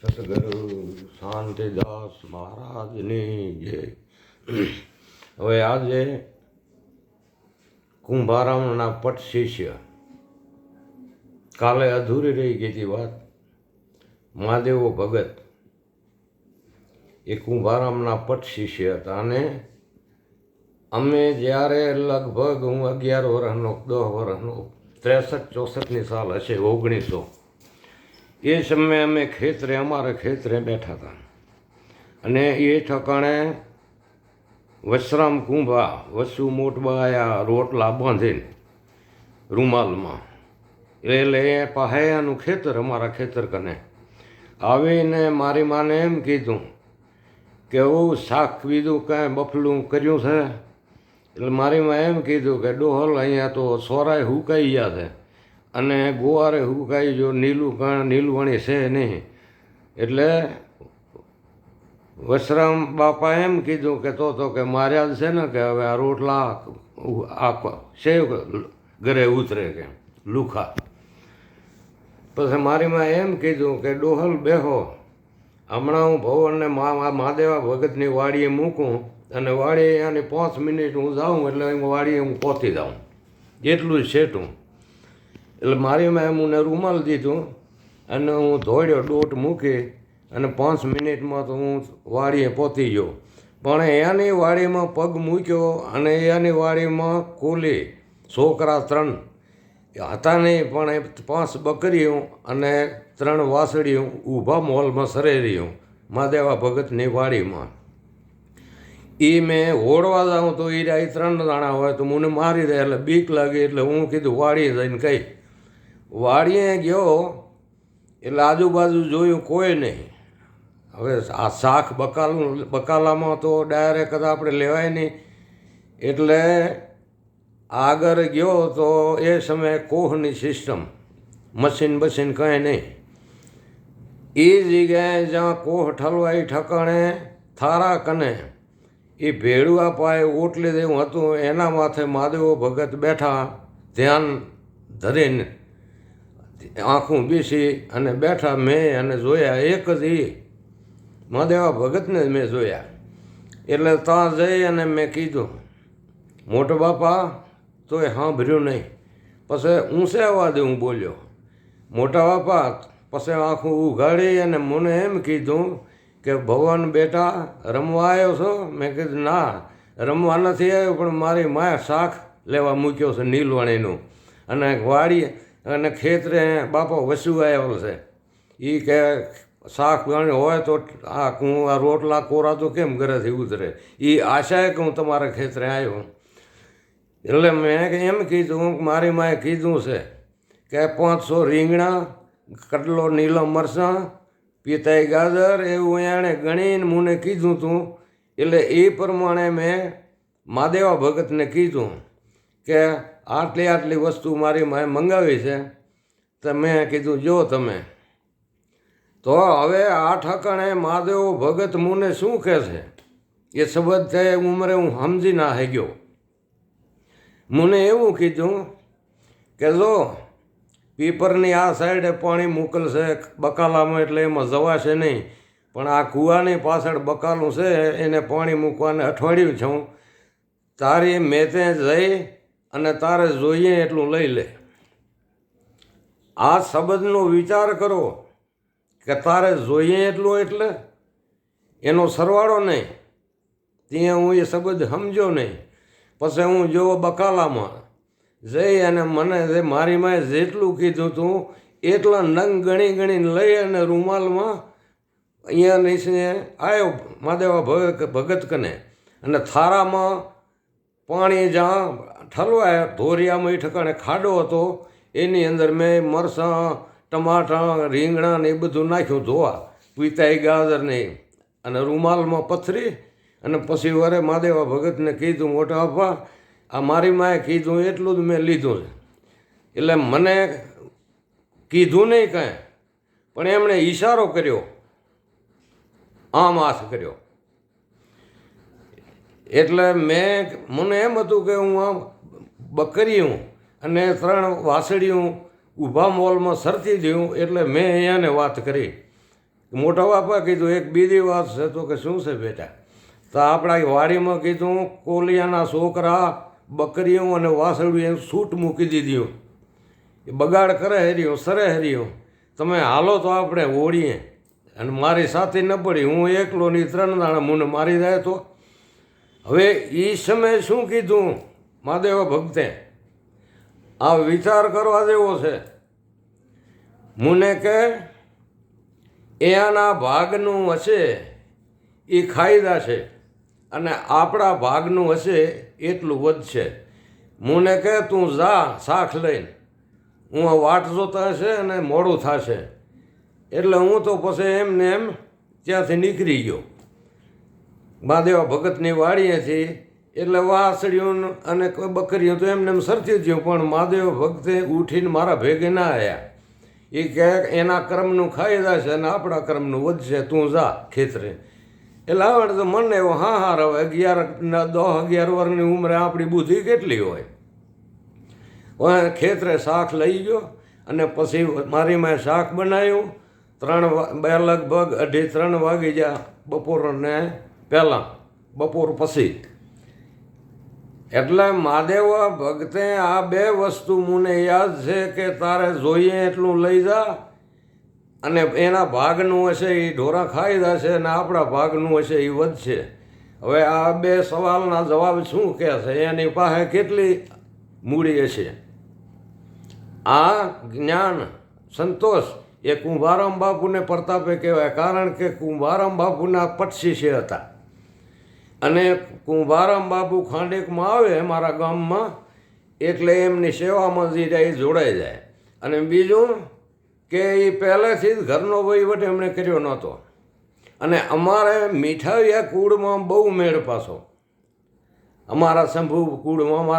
સતગુરુ શાંતિદાસ મહારાજની જય. હવે આજે કુંભારામના પટ શિષ્ય, કાલે અધૂરી રહી ગઈ હતી વાત. મહાદેવો ભગત એ કુંભારામના પટ શિષ્ય હતા અને અમે જ્યારે લગભગ હું 11 વર્ષનો 10 વર્ષનો 63-64ની સાલ હશે 1900 એ સમયે અમે ખેતરે અમારા ખેતરે બેઠા હતા અને એ ઠકાણે વસરામ કુંભા વસુ મોટબાયા રોટલા બાંધીને રૂમાલમાં એટલે એ પાયાનું ખેતર અમારા ખેતર કને આવીને મારી માને એમ કીધું કે હું શાક બીજું કાંઈ બફલું કર્યું છે. એટલે મારી માં એમ કીધું કે ડોહલ અહીંયા તો સોરાય હુકાઈ ગયા છે અને ગુવારે હુકાઈ જો નીલવણી છે નહીં. એટલે વસરામ બાપા એમ કીધું કે તો કે માર્યા છે ને કે હવે આ રોટલા આ સેવ ઘરે ઉતરે કે લુખા. પછી મારી માં એમ કીધું કે ડોહલ બેહો, હમણાં હું ભવનને મહાદેવા ભગતની વાડીએ મૂકું અને વાડીએ અહીંયાની 5 મિનિટ હું જાઉં એટલે વાડીએ હું પહોંચી જાઉં, એટલું જ સેટું. એટલે મારી મેં મને રૂમાલ દીધું અને હું ધોળ્યો ડોટ મૂકી અને 5 મિનિટમાં તો હું વાડીએ પહોંચી ગયો. પણ એની વાડીમાં પગ મૂક્યો અને એની વાડીમાં કુલી છોકરા 3 હતા નહીં, પણ એ 5 બકરીઓ અને 3 વાસળીઓ ઊભા મોલમાં સરે રહ્યું મહાદેવા ભગતની વાડીમાં. એ મેં ઓળવા જાઉં તો એ 3 દાણા હોય તો મને મારી દે એટલે બીક લાગી. એટલે હું કીધું વાડીએ જઈને કહી. વાડીએ ગયો એટલે આજુબાજુ જોયું કોઈ નહીં. હવે આ શાક બકાલામાં તો ડાયરેક્ટ આપણે લેવાય નહીં. એટલે આગળ ગયો તો એ સમયે કોહની સિસ્ટમ, મશીન બશીન કંઈ નહીં. એ જગ્યાએ જ્યાં કોહ ઠલવાઈ ઠકાણે થારા કને એ ભેળુઆ પાએ ઓટલી જેવું હતું, એના માથે મહાદેવો ભગત બેઠા ધ્યાન ધરીને આંખું બીસી અને બેઠા. મેં અને જોયા એક જ એ મહાદેવા ભગતને જ મેં જોયા. એટલે ત્યાં જઈ અને મેં કીધું મોટો બાપા, તો એ સાંભળ્યું નહીં. પછી ઊંચે અવાજે હું બોલ્યો મોટા બાપા. પછી આંખું ઉઘાડી અને મને એમ કીધું કે ભવન બેટા રમવા આવ્યો છો? મેં કીધું ના, રમવા નથી આવ્યો, પણ મારી માએ શાક લેવા મૂક્યો છે નીલવાણીનું અને વાડી અને ખેતરે બાપા વસુ આવેલ છે. એ કે શાક હોય તો હું આ રોટલા કોરા તો કેમ ઘરેથી ઉતરે, એ આશાએ કે હું તમારા ખેતરે આવ્યો. એટલે મેં એમ કીધું મારી માએ કીધું છે કે 500 રીંગણા, કટલો નીલો મરચાં, પિતાઈ ગાજર એવું એણે ગણીને મને કીધું હતું. એટલે એ પ્રમાણે મેં મહાદેવા ભગતને કીધું કે આટલી વસ્તુ મારી માએ મંગાવી છે. તો મેં કીધું જો તમે તો હવે આ ઠકાણે મહાદેવો ભગત મને શું કહે છે એ શબ્દ થઈ ઉંમરે હું સમજી ના ગયો. મને એવું કીધું કે જો પીપરની આ સાઈડે પાણી મોકલશે બકાલામાં એટલે એમાં જવાશે નહીં, પણ આ કૂવાની પાછળ બકાલું છે એને પાણી મૂકવાને અઠવાડિયું છું. તારી મેતે જઈ અને તારે જોઈએ એટલું લઈ લે. આ શબ્દનો વિચાર કરો કે તારે જોઈએ એટલું એટલે એનો સરવાળો નહીં. ત્યાં હું એ શબ્દ સમજ્યો નહીં. પછી હું જો બકાલામાં જઈ અને મને મારી માએ જેટલું કીધું હતું એટલા નંગ ગણીને લઈ અને રૂમાલમાં અહીંયા નીચે આવ્યો મહાદેવા ભગત કને. અને થારામાં પાણી જ્યાં ઠલવાય ધોરિયામાં એ ઠકાણે ખાડો હતો, એની અંદર મેં મરચાં, ટમાટા, રીંગણા ને એ બધું નાખ્યું ધોવા, પિતાઈ ગાજર નહીં, અને રૂમાલમાં પથરી. અને પછી વરે મહાદેવા ભગતને કીધું મોટા બાપા આ મારી માએ કીધું એટલું જ મેં લીધું છે. એટલે મને કીધું નહીં કાંઈ, પણ એમણે ઈશારો કર્યો, આમ હાથ કર્યો. એટલે મને એમ હતું કે હું આમ બકરીયું અને 3 વાસળીયું ઊભા મોલમાં સરતી દઉં. એટલે મેં અહીંયાને વાત કરી મોટા બાપા કીધું એક બીજી વાત છે. તો કે શું છે બેટા? તો આપણા વાડીમાં કીધું કોલિયાના છોકરા બકરીઓ અને વાસળું એમ છૂટ મૂકી દીધી, એ બગાડ કરે હર્યો, સરે હર્યો. તમે હાલો તો આપણે ઓળીએ. અને મારી સાથે ન પડી, હું એકલો ની 3 દાણા મને મારી જાય તો. હવે એ સમયે શું કીધું મહાદેવ ભક્તે? આ વિચાર કરવા જેવો છે. મને કે એના ભાગનું હશે એ ખાઈ છે અને આપણા ભાગનું હશે એટલું વધશે. મને કે તું જા શાખ લઈને, હું આ વાટ જોતા હશે અને મોડું થશે. એટલે હું તો પછી એમને એમ ત્યાંથી નીકળી ગયો મહાદેવ ભગતની વાડીએથી. એટલે વાસળીઓ અને બકરીઓ તો એમને એમ સરતી ગયું, પણ મહાદેવ ભક્તે ઉઠીને મારા ભેગે ના આવ્યા. એ કહે એના કર્મનું ખાઈ જશે અને આપણા કર્મનું વધશે, તું જા ખેતરે. એટલે આવડે તો મને એવો હા હવે 10-11 વર્ષની ઉંમરે આપણી બુદ્ધિ કેટલી હોય. ખેતરે શાક લઈ ગયો અને પછી મારી માએ શાક બનાવ્યું. લગભગ 2:30-3 વાગી ગયા બપોરને પહેલાં, બપોર પછી. એટલે મહાદેવ ભક્તે આ 2 વસ્તુ મને યાદ છે કે તારે જોઈએ એટલું લઈ જા, અને એના ભાગનું હશે એ ઢોરા ખાઈ જશે અને આપણા ભાગનું હશે એ વધશે. હવે આ 2 સવાલના જવાબ શું કહે છે? એની પાસે કેટલી મૂડી હશે? આ જ્ઞાન સંતોષ એ કુંભારામ બાપુને પ્રતાપે કહેવાય, કારણ કે કુંભારામ બાપુના પટશિષ્ય હતા. અને કુંભારામ બાપુ ખાંડેકમાં આવે મારા ગામમાં એટલે એમની સેવામાં એ જોડાઈ જાય. અને બીજું કે એ પહેલેથી જ ઘરનો વહીવટ એમણે કર્યો નહોતો. અને અમારે મીઠાઈયા કુળમાં બહુ મેળ પાછો. અમારા શંભુ કુળમાં